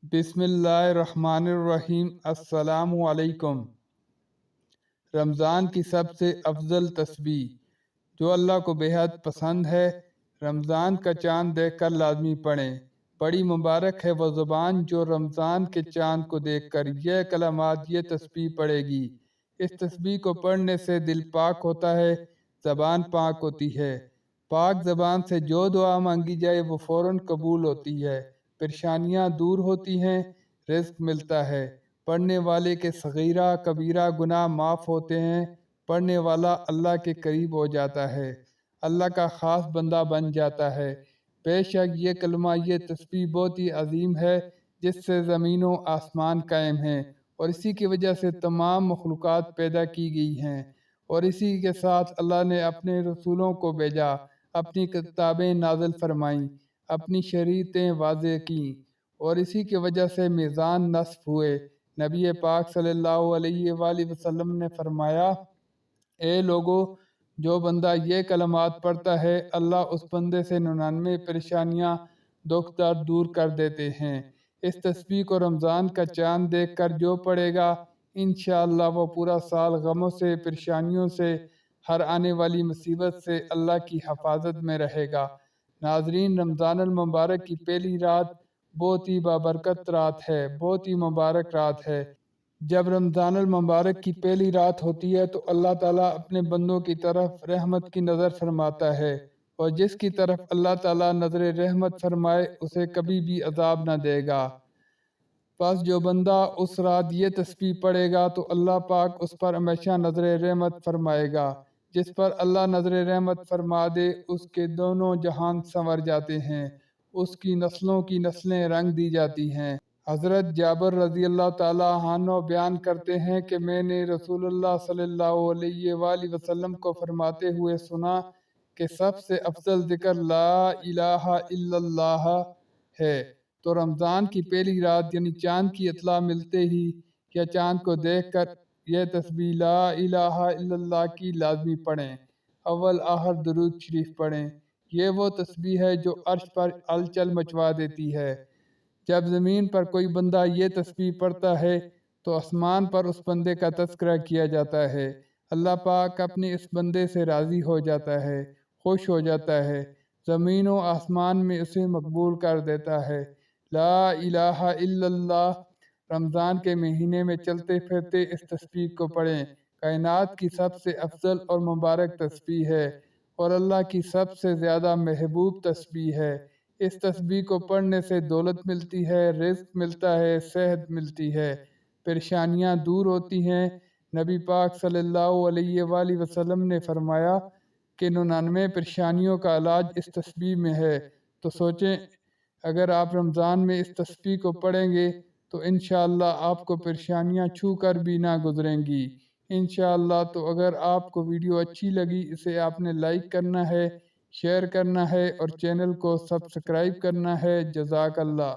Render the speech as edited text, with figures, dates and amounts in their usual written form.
بسم اللہ الرحمن الرحیم۔ السلام علیکم۔ رمضان کی سب سے افضل تسبیح جو اللہ کو بے حد پسند ہے، رمضان کا چاند دیکھ کر لازمی پڑھیں۔ بڑی مبارک ہے وہ زبان جو رمضان کے چاند کو دیکھ کر یہ کلمات، یہ تسبیح پڑھے گی۔ اس تسبیح کو پڑھنے سے دل پاک ہوتا ہے، زبان پاک ہوتی ہے۔ پاک زبان سے جو دعا مانگی جائے وہ فوراً قبول ہوتی ہے، پریشانیاں دور ہوتی ہیں، رزق ملتا ہے۔ پڑھنے والے کے صغیرہ کبیرہ گناہ معاف ہوتے ہیں۔ پڑھنے والا اللہ کے قریب ہو جاتا ہے، اللہ کا خاص بندہ بن جاتا ہے۔ بے شک یہ کلمہ، یہ تسبیح بہت ہی عظیم ہے، جس سے زمین و آسمان قائم ہیں اور اسی کی وجہ سے تمام مخلوقات پیدا کی گئی ہیں، اور اسی کے ساتھ اللہ نے اپنے رسولوں کو بھیجا، اپنی کتابیں نازل فرمائیں، اپنی شریعتیں واضح کیں، اور اسی کی وجہ سے میزان نصب ہوئے۔ نبی پاک صلی اللہ علیہ وآلہ وسلم نے فرمایا، اے لوگو، جو بندہ یہ کلمات پڑھتا ہے، اللہ اس بندے سے 99 پریشانیاں، دکھ درد دور کر دیتے ہیں۔ اس تسبیح کو رمضان کا چاند دیکھ کر جو پڑھے گا، انشاءاللہ وہ پورا سال غموں سے، پریشانیوں سے، ہر آنے والی مصیبت سے اللہ کی حفاظت میں رہے گا۔ ناظرین، رمضان المبارک کی پہلی رات بہت ہی بابرکت رات ہے، بہت ہی مبارک رات ہے۔ جب رمضان المبارک کی پہلی رات ہوتی ہے تو اللہ تعالیٰ اپنے بندوں کی طرف رحمت کی نظر فرماتا ہے، اور جس کی طرف اللہ تعالیٰ نظر رحمت فرمائے اسے کبھی بھی عذاب نہ دے گا۔ پس جو بندہ اس رات یہ تسبیح پڑھے گا تو اللہ پاک اس پر ہمیشہ نظر رحمت فرمائے گا۔ جس پر اللہ نظر رحمت فرما دے اس کے دونوں جہان سنور جاتے ہیں، اس کی نسلوں کی نسلیں رنگ دی جاتی ہیں۔ حضرت جابر رضی اللہ تعالیٰ عنہ بیان کرتے ہیں کہ میں نے رسول اللہ صلی اللہ علیہ وآلہ وسلم کو فرماتے ہوئے سنا کہ سب سے افضل ذکر لا الہ الا اللہ ہے۔ تو رمضان کی پہلی رات یعنی چاند کی اطلاع ملتے ہی یا چاند کو دیکھ کر یہ تسبیح لا الہ الا اللہ کی لازمی پڑھیں، اول آخر درود شریف پڑھیں۔ یہ وہ تسبیح ہے جو عرش پر ہلچل مچوا دیتی ہے۔ جب زمین پر کوئی بندہ یہ تسبیح پڑھتا ہے تو آسمان پر اس بندے کا تذکرہ کیا جاتا ہے، اللہ پاک اپنے اس بندے سے راضی ہو جاتا ہے، خوش ہو جاتا ہے، زمین و آسمان میں اسے مقبول کر دیتا ہے۔ لا الہ الا اللہ رمضان کے مہینے میں چلتے پھرتے اس تسبیح کو پڑھیں۔ کائنات کی سب سے افضل اور مبارک تسبیح ہے اور اللہ کی سب سے زیادہ محبوب تسبیح ہے۔ اس تسبیح کو پڑھنے سے دولت ملتی ہے، رزق ملتا ہے، صحت ملتی ہے، پریشانیاں دور ہوتی ہیں۔ نبی پاک صلی اللہ علیہ وآلہ وسلم نے فرمایا کہ 99 پریشانیوں کا علاج اس تسبیح میں ہے۔ تو سوچیں، اگر آپ رمضان میں اس تسبیح کو پڑھیں گے تو انشاءاللہ آپ کو پریشانیاں چھو کر بھی نہ گزریں گی انشاءاللہ۔ تو اگر آپ کو ویڈیو اچھی لگی، اسے آپ نے لائک کرنا ہے، شیئر کرنا ہے اور چینل کو سبسکرائب کرنا ہے۔ جزاک اللہ۔